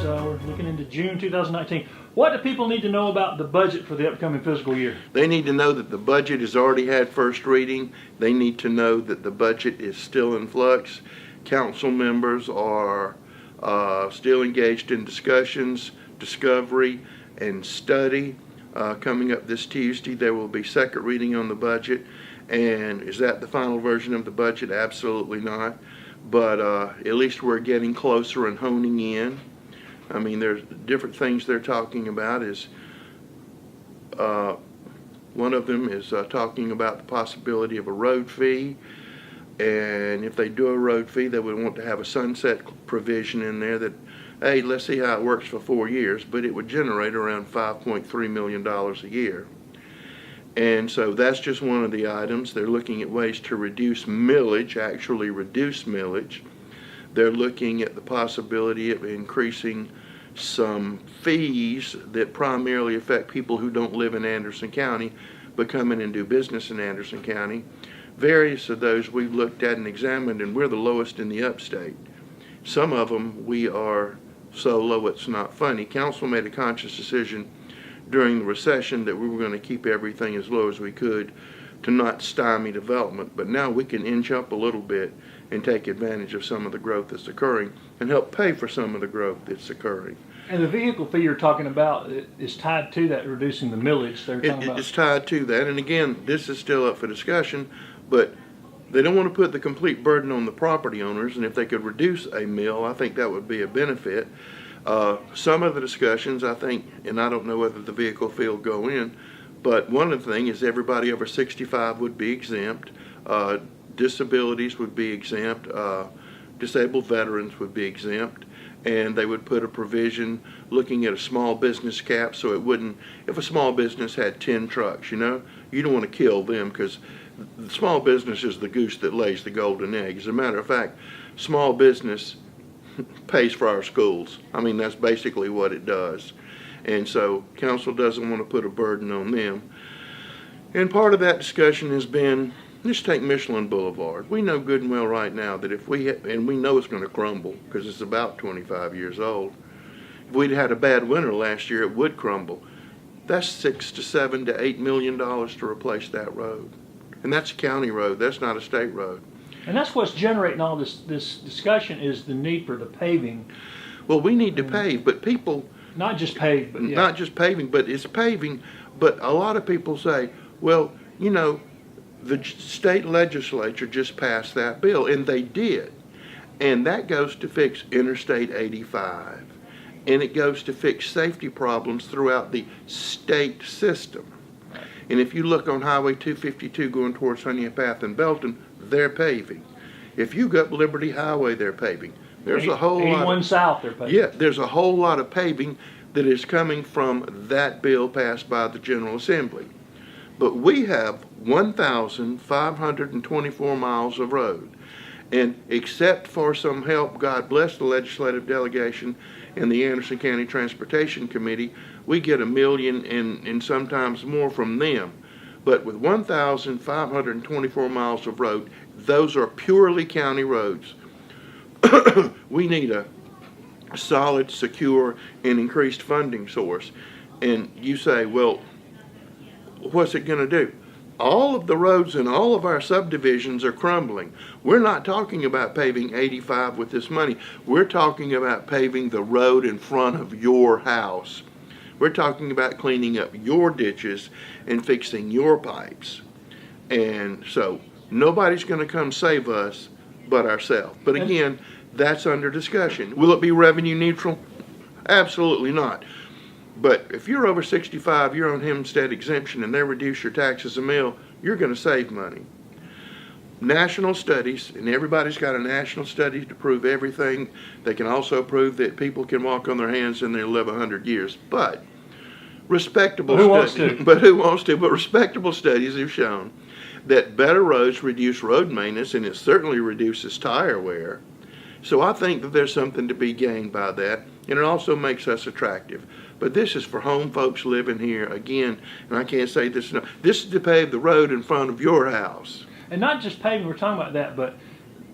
we're looking into June 2019. What do people need to know about the budget for the upcoming fiscal year? They need to know that the budget has already had first reading. They need to know that the budget is still in flux. Council members are still engaged in discussions, discovery, and study. Coming up this Tuesday, there will be second reading on the budget. And is that the final version of the budget? Absolutely not. But at least we're getting closer and honing in. I mean, there's different things they're talking about. One of them is talking about the possibility of a road fee. And if they do a road fee, they would want to have a sunset provision in there that, hey, let's see how it works for 4 years, but it would generate around $5.3 million a year. And so that's just one of the items. They're looking at ways to reduce millage, actually reduce millage. They're looking at the possibility of increasing some fees that primarily affect people who don't live in Anderson County but come in and do business in Anderson County. Various of those we've looked at and examined, and we're the lowest in the upstate. Some of them we are so low it's not funny. Council made a conscious decision during the recession that we were going to keep everything as low as we could to not stymie development, but now we can inch up a little bit and take advantage of some of the growth that's occurring and help pay for some of the growth that's occurring. And the vehicle fee you're talking about is tied to that, reducing the millage. It's tied to that, and again, this is still up for discussion, but they don't want to put the complete burden on the property owners, and if they could reduce a mill, I think that would be a benefit. Some of the discussions, I think, and I don't know whether the vehicle fee will go in, but one of the things is everybody over 65 would be exempt, disabilities would be exempt, disabled veterans would be exempt, and they would put a provision looking at a small business cap so it wouldn't, if a small business had 10 trucks, you don't want to kill them because the small business is the goose that lays the golden egg. As a matter of fact, small business pays for our schools. I mean, that's basically what it does. And so council doesn't want to put a burden on them. And part of that discussion has been, let's take Michelin Boulevard. We know good and well right now that if we, and we know it's going to crumble because it's about 25 years old. If we'd had a bad winter last year, it would crumble. That's $6 to $7 to $8 million to replace that road. And that's a county road. That's not a state road. And that's what's generating all this discussion is the need for the paving. Well, we need to pave, but people... Not just pave, but yeah. Not just paving, but it's paving. But a lot of people say, well, the state legislature just passed that bill, and they did. And that goes to fix Interstate 85. And it goes to fix safety problems throughout the state system. And if you look on Highway 252 going towards Honea Path and Belton, they're paving. If you go up Liberty Highway, they're paving. There's a whole lot. 81 South, they're paving. Yeah, there's a whole lot of paving that is coming from that bill passed by the General Assembly. But we have 1,524 miles of road. And except for some help, God bless the legislative delegation and the Anderson County Transportation Committee, we get $1 million and sometimes more from them. But with 1,524 miles of road, those are purely county roads. We need a solid, secure, and increased funding source. And you say, well, what's it going to do? All of the roads in all of our subdivisions are crumbling. We're not talking about paving 85 with this money. We're talking about paving the road in front of your house. We're talking about cleaning up your ditches and fixing your pipes. And so nobody's going to come save us but ourselves. But again, that's under discussion. Will it be revenue neutral? Absolutely not. But if you're over 65, you're on Hempstead exemption, and they reduce your taxes a mill, you're going to save money. National studies, and everybody's got a national study to prove everything. They can also prove that people can walk on their hands and they'll live 100 years. But respectable studies, but who wants to? But respectable studies have shown that better roads reduce road maintenance, and it certainly reduces tire wear. So I think that there's something to be gained by that, and it also makes us attractive. But this is for home folks living here, again, and I can't say this enough. This is to pave the road in front of your house. And not just paving, we're talking about that, but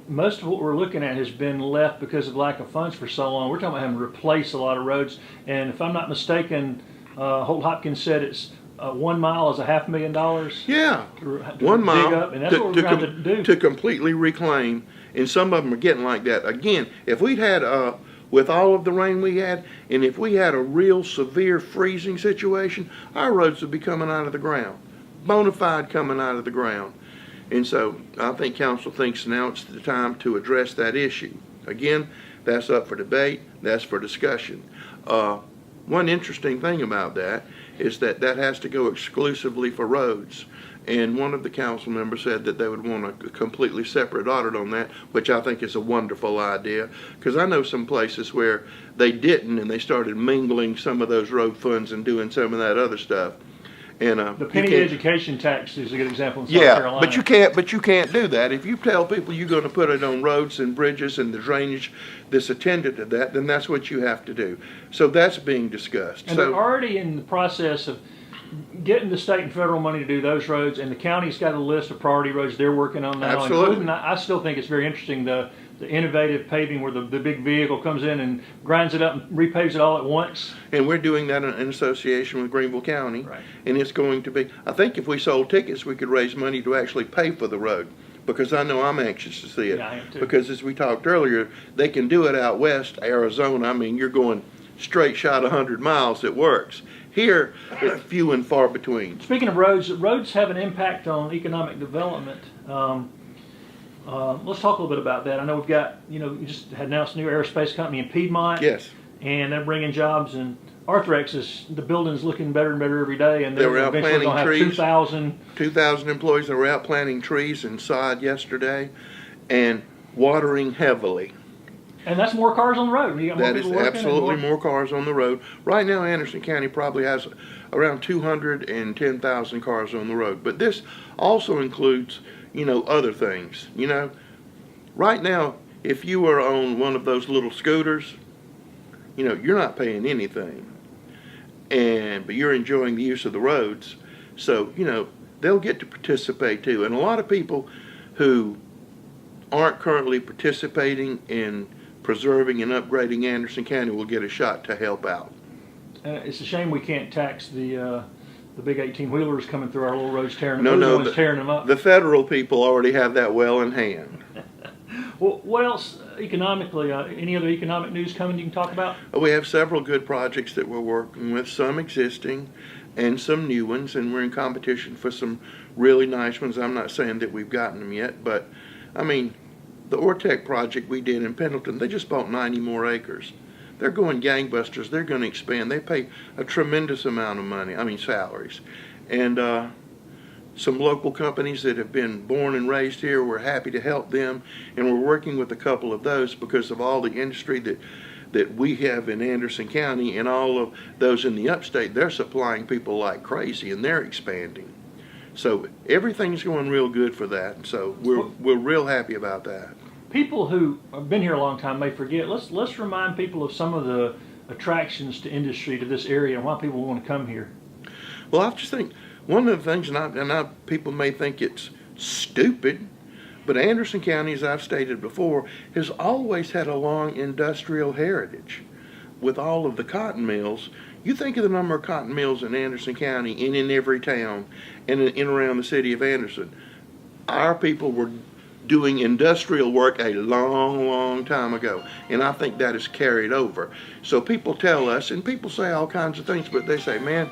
most of what we're looking at has been left because of lack of funds for so long. We're talking about having to replace a lot of roads. And if I'm not mistaken, Holt Hopkins said it's 1 mile is $500,000. Yeah, To 1 mile dig up, and that's what we're going to do. to completely reclaim, and some of them are getting like that. Again, if we'd had, with all of the rain we had, and if we had a real severe freezing situation, our roads would be coming out of the ground, bona fide coming out of the ground. And so I think council thinks now it's the time to address that issue. Again, that's up for debate, that's for discussion. One interesting thing about that is that that has to go exclusively for roads. And one of the council members said that they would want a completely separate audit on that, which I think is a wonderful idea. Because I know some places where they didn't, and they started mingling some of those road funds and doing some of that other stuff. And The penny education tax is a good example in South yeah, Carolina. but you can't do that. If you tell people you're going to put it on roads and bridges and the drainage that's attended to that, then that's what you have to do. So that's being discussed. And they're already in the process of getting the state and federal money to do those roads, and the county's got a list of priority roads they're working on now. Absolutely. Including, I still think it's very interesting, the innovative paving where the big vehicle comes in and grinds it up and repaves it all at once. And we're doing that in association with Greenville County. Right. And it's going to be, I think if we sold tickets, we could raise money to actually pay for the road. Because I know I'm anxious to see it. Yeah, I am too. Because as we talked earlier, they can do it out west, Arizona. I mean, you're going straight shot 100 miles, it works. Here, it's few and far between. Speaking of roads, roads have an impact on economic development. Let's talk a little bit about that. I know we've got, you just had announced a new aerospace company in Piedmont. Yes. And they're bringing jobs, and Arthrex the building's looking better and better every day, and They were they're out eventually going to have planting 2,000. 2,000 employees that were out planting trees and sod yesterday and watering heavily. And that's more cars on the road. You got more That is people working absolutely and more cars on the road. Right now, Anderson County probably has around 210,000 cars on the road. But this also includes, other things. Right now, if you are on one of those little scooters, you're not paying anything. But you're enjoying the use of the roads. So, they'll get to participate too. And a lot of people who aren't currently participating in preserving and upgrading Anderson County will get a shot to help out. it's a shame we can't tax the big 18-wheelers coming through our little roads, tearing tearing them up. The federal people already have that well in hand. Well, what else economically? Any other economic news coming you can talk about? We have several good projects that we're working with, some existing and some new ones, and we're in competition for some really nice ones. I'm not saying that we've gotten them yet, but I mean, the Ortec project we did in Pendleton, they just bought 90 more acres. They're going gangbusters. They're going to expand. They pay a tremendous amount of money, salaries. And some local companies that have been born and raised here, we're happy to help them. And we're working with a couple of those because of all the industry that we have in Anderson County, and all of those in the upstate. They're supplying people like crazy, and they're expanding. So everything's going real good for that. And so we're real happy about that. People who have been here a long time may forget. Let's remind people of some of the attractions to industry to this area and why people want to come here. Well, I just think one of the things, and people may think it's stupid, but Anderson County, as I've stated before, has always had a long industrial heritage. With all of the cotton mills, you think of the number of cotton mills in Anderson County and in every town and in around the city of Anderson. Our people were doing industrial work a long, long time ago, and I think that is carried over. So people tell us, and people say all kinds of things, but they say, man,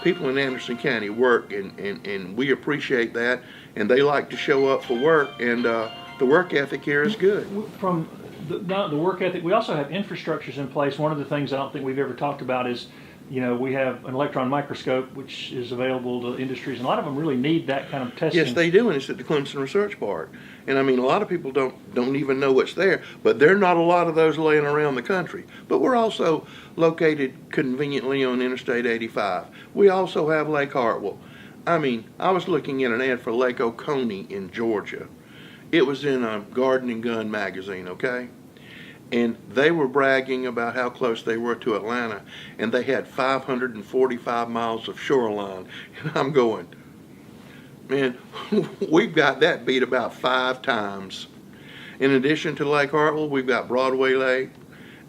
people in Anderson County work, and we appreciate that, and they like to show up for work, and the work ethic here is good. From the work ethic, we also have infrastructures in place. One of the things I don't think we've ever talked about is, we have an electron microscope which is available to industries, and a lot of them really need that kind of testing. Yes, they do, and it's at the Clemson Research Park. And I mean, a lot of people don't even know what's there, but there are not a lot of those laying around the country. But we're also located conveniently on Interstate 85. We also have Lake Hartwell. I mean, I was looking at an ad for Lake Oconee in Georgia. It was in a Garden and Gun magazine, okay? And they were bragging about how close they were to Atlanta, and they had 545 miles of shoreline. And I'm going, man, we've got that beat about 5 times. In addition to Lake Hartwell, we've got Broadway Lake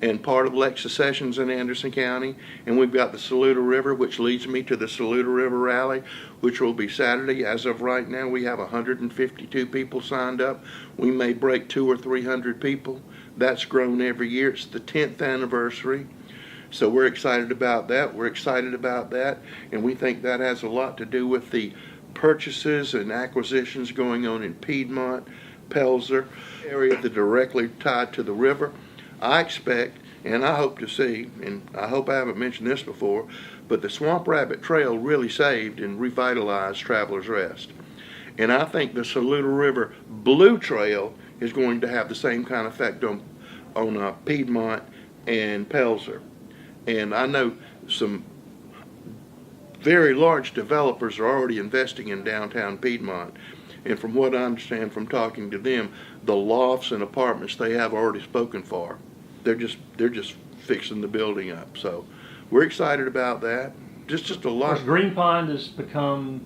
and part of Lake Secession's in Anderson County, and we've got the Saluda River, which leads me to the Saluda River Rally, which will be Saturday. As of right now, we have 152 people signed up. We may break 200 or 300 people. That's grown every year. It's the 10th anniversary. So we're excited about that. We're excited about that, and we think that has a lot to do with the purchases and acquisitions going on in Piedmont, Pelzer, area that are directly tied to the river. I expect, and I hope to see, and I hope I haven't mentioned this before, but the Swamp Rabbit Trail really saved and revitalized Travelers Rest. And I think the Saluda River Blue Trail is going to have the same kind of effect on Piedmont and Pelzer. And I know some very large developers are already investing in downtown Piedmont. And from what I understand from talking to them, the lofts and apartments they have already spoken for. They're just fixing the building up. So we're excited about that. Just a Of lot. course, Green Pond has become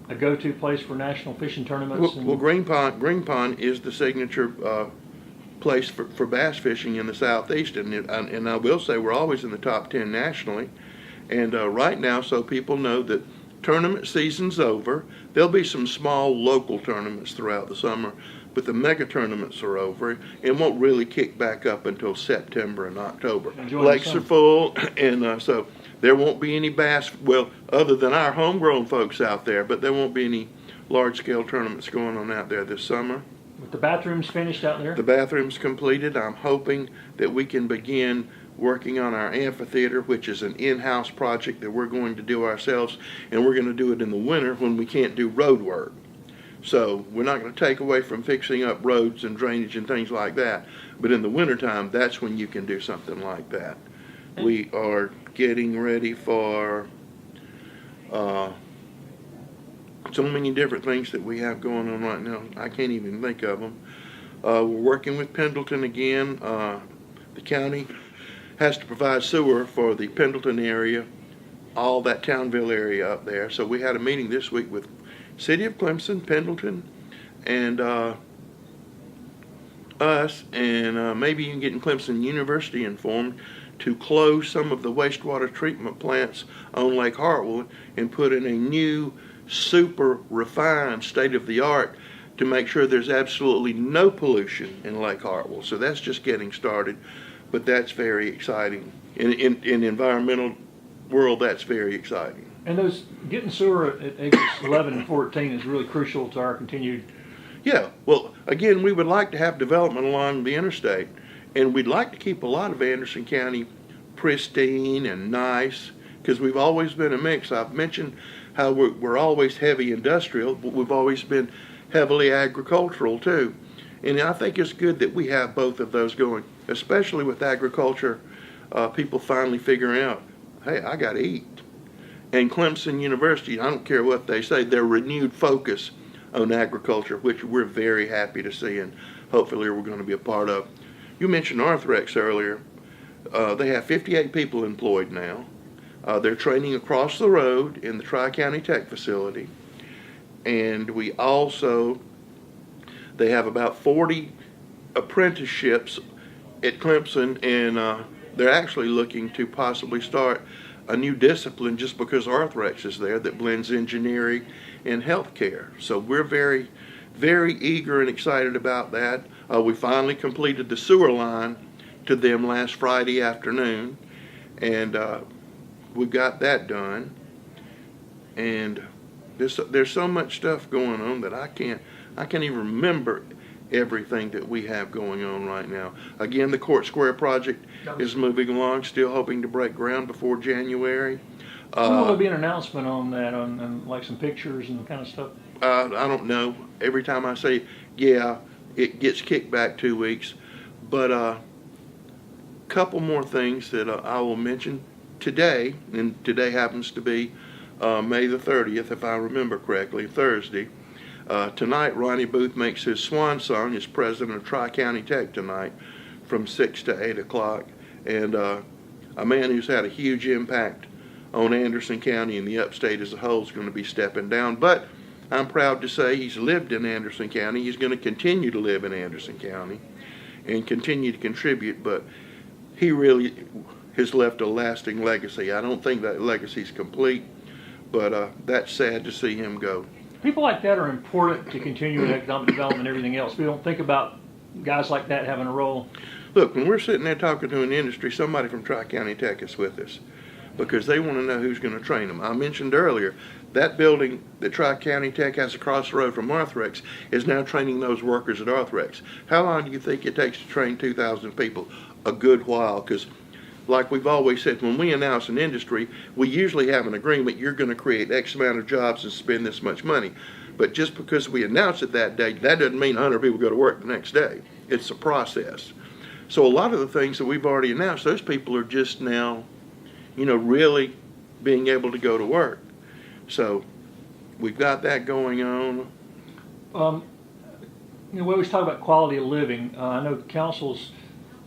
a go-to place for national fishing tournaments. Well, Green Pond is the signature place for bass fishing in the southeast, and I will say we're always in the top 10 nationally. And right now, so people know that tournament season's over. There'll be some small local tournaments throughout the summer, but the mega tournaments are over and won't really kick back up until September and October. Lakes are full, and so there won't be any bass, well, other than our homegrown folks out there, but there won't be any large-scale tournaments going on out there this summer. With the bathrooms finished out there? The bathroom's completed. I'm hoping that we can begin working on our amphitheater, which is an in-house project that we're going to do ourselves, and we're going to do it in the winter when we can't do road work. So we're not going to take away from fixing up roads and drainage and things like that, but in the wintertime, that's when you can do something like that. We are getting ready for so many different things that we have going on right now. I can't even think of them. We're working with Pendleton again. The county has to provide sewer for the Pendleton area, all that Townville area up there. So we had a meeting this week with City of Clemson, Pendleton, and us, and maybe you can get Clemson University informed to close some of the wastewater treatment plants on Lake Hartwell and put in a new, super refined, state-of-the-art to make sure there's absolutely no pollution in Lake Hartwell. So that's just getting started, but that's very exciting. In environmental world, that's very exciting. And those getting sewer at exits 11 and 14 is really crucial to our continued. Yeah, well, again, we would like to have development along the interstate, and we'd like to keep a lot of Anderson County pristine and nice, because we've always been a mix. I've mentioned how we're always heavy industrial, but we've always been heavily agricultural too. And I think it's good that we have both of those going, especially with agriculture, people finally figuring out, hey, I got to eat. And Clemson University, I don't care what they say, their renewed focus on agriculture, which we're very happy to see, and hopefully we're going to be a part of. You mentioned Arthrex earlier. They have 58 people employed now. They're training across the road in the Tri-County Tech facility. And we also, they have about 40 apprenticeships at Clemson, and they're actually looking to possibly start a new discipline just because Arthrex is there that blends engineering and healthcare. So we're very, very eager and excited about that. We finally completed the sewer line to them last Friday afternoon, and we got that done. And there's so much stuff going on that I can't even remember everything that we have going on right now. Again, the Court Square project is moving along, still hoping to break ground before January. Will there be an announcement on that, on like some pictures and kind of stuff? I don't know. Every time I say, yeah, it gets kicked back 2 weeks. But a couple more things that I will mention today, and today happens to be May the 30th, if I remember correctly, Thursday. Tonight, Ronnie Booth makes his swan song as president of Tri-County Tech tonight from 6 to 8 o'clock. And a man who's had a huge impact on Anderson County and the upstate as a whole is going to be stepping down. But I'm proud to say he's lived in Anderson County. He's going to continue to live in Anderson County. and continue to contribute, but he really has left a lasting legacy. I don't think that legacy's complete, but that's sad to see him go. People like that are important to continuing economic development and everything else. We don't think about guys like that having a role. Look, when we're sitting there talking to an industry, somebody from Tri-County Tech is with us because they want to know who's going to train them. I mentioned earlier, that building that Tri-County Tech has across the road from Arthrex is now training those workers at Arthrex. How long do you think it takes to train 2,000 people? A good while, because like we've always said, when we announce an industry, we usually have an agreement, you're going to create X amount of jobs and spend this much money. But just because we announce it that day, that doesn't mean 100 people go to work the next day. It's a process. So a lot of the things that we've already announced, those people are just now, really being able to go to work. So we've got that going on. We always talk about quality of living. I know council's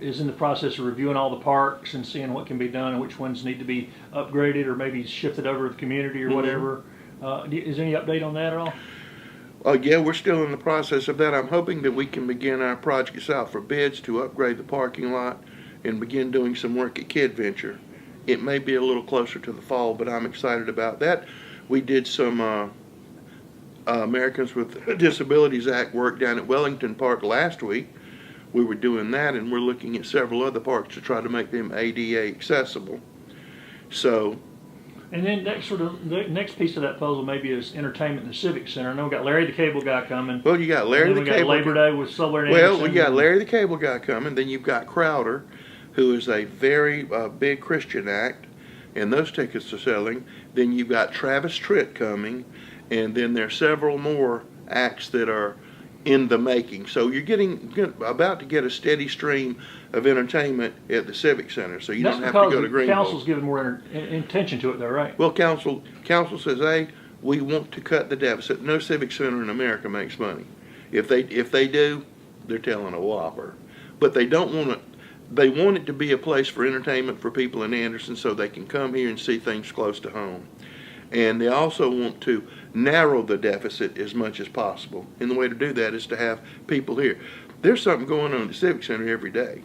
is in the process of reviewing all the parks and seeing what can be done and which ones need to be upgraded or maybe shifted over to the community or whatever. Is there any update on that at all? Yeah, we're still in the process of that. I'm hoping that we can begin our projects out for bids to upgrade the parking lot and begin doing some work at Kid Venture. It may be a little closer to the fall, but I'm excited about that. We did some Americans with Disabilities Act work down at Wellington Park last week. We were doing that, and we're looking at several other parks to try to make them ADA accessible. So, and then the next piece of that puzzle maybe is entertainment in the Civic Center. I know we got Larry the Cable Guy coming. Well, you got Larry the Cable. Labor Day with Solar and Well, Anderson. we got Larry the Cable Guy coming. Then you've got Crowder, who is a very big Christian act, and those tickets are selling. Then you've got Travis Tritt coming, and then there's several more acts that are in the making. So you're about to get a steady stream of entertainment at the Civic Center, so you don't have to go to Greenville. Council's giving more intention to it though, right? Well, council says, hey, we want to cut the deficit. No civic center in America makes money. If they do, they're telling a whopper. But they don't want it. They want it to be a place for entertainment for people in Anderson so they can come here and see things close to home. And they also want to narrow the deficit as much as possible. And the way to do that is to have people here. There's something going on at the Civic Center every day,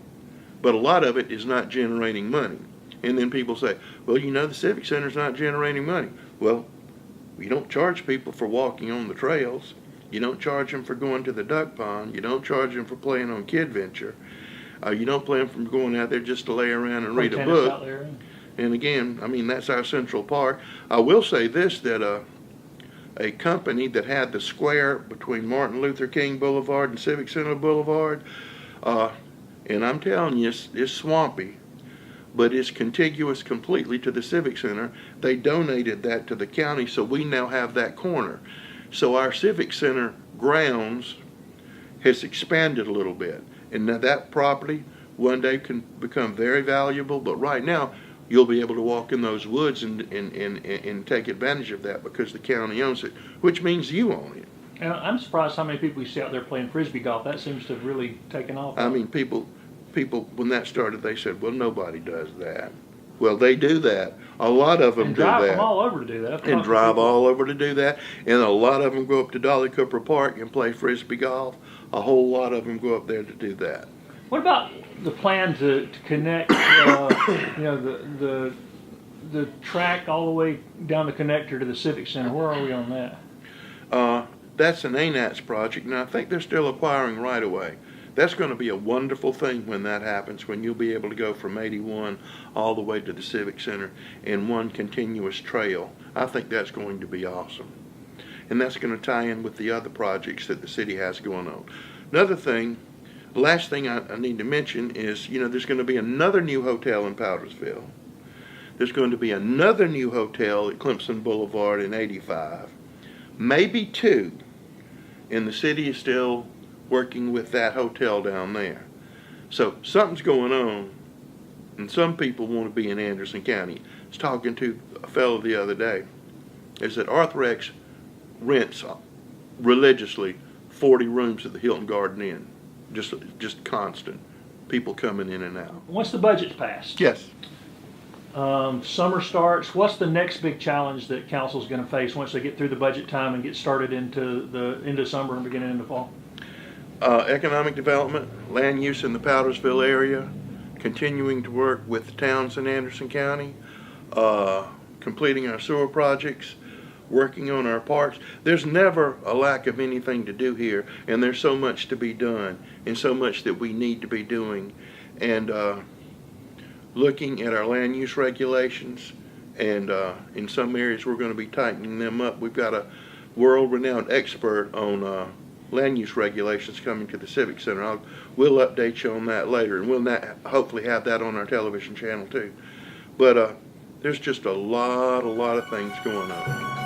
but a lot of it is not generating money. And then people say, well, the Civic Center's not generating money. Well, you don't charge people for walking on the trails. You don't charge them for going to the duck pond. You don't charge them for playing on Kid Venture. You don't play them for going out there just to lay around and read a book. Out there. And again, that's our central park. I will say this, that a company that had the square between Martin Luther King Boulevard and Civic Center Boulevard, and I'm telling you, it's swampy, but it's contiguous completely to the Civic Center. They donated that to the county, so we now have that corner. So our Civic Center grounds has expanded a little bit. And now that property one day can become very valuable, but right now, you'll be able to walk in those woods and take advantage of that because the county owns it, which means you own it. And I'm surprised how many people you see out there playing Frisbee golf. That seems to have really taken off. People, when that started, they said, well, nobody does that. Well, they do that. A lot of them do that. And drive from all over to do that. And drive all over to do that. And a lot of them go up to Dolly Cooper Park and play Frisbee golf. A whole lot of them go up there to do that. What about the plan to connect, the track all the way down the connector to the Civic Center? Where are we on that? That's an ANATS project, and I think they're still acquiring right-of-way. That's going to be a wonderful thing when that happens, when you'll be able to go from 81 all the way to the Civic Center in one continuous trail. I think that's going to be awesome. And that's going to tie in with the other projects that the city has going on. Another thing, the last thing I need to mention is, there's going to be another new hotel in Powdersville. There's going to be another new hotel at Clemson Boulevard in 85. Maybe two. And the city is still working with that hotel down there. So something's going on, and some people want to be in Anderson County. I was talking to a fellow the other day, is that Arthrex rents religiously 40 rooms at the Hilton Garden Inn. Just constant. People coming in and out. Once the budget's passed. Yes. Summer starts. What's the next big challenge that council's going to face once they get through the budget time and get started into summer and beginning into fall? Economic development, land use in the Powdersville area, continuing to work with towns in Anderson County, completing our sewer projects, working on our parks. There's never a lack of anything to do here, and there's so much to be done, and so much that we need to be doing. And looking at our land use regulations, and in some areas we're going to be tightening them up. We've got a world-renowned expert on land use regulations coming to the Civic Center. We'll update you on that later, and we'll hopefully have that on our television channel too. But there's just a lot of things going on.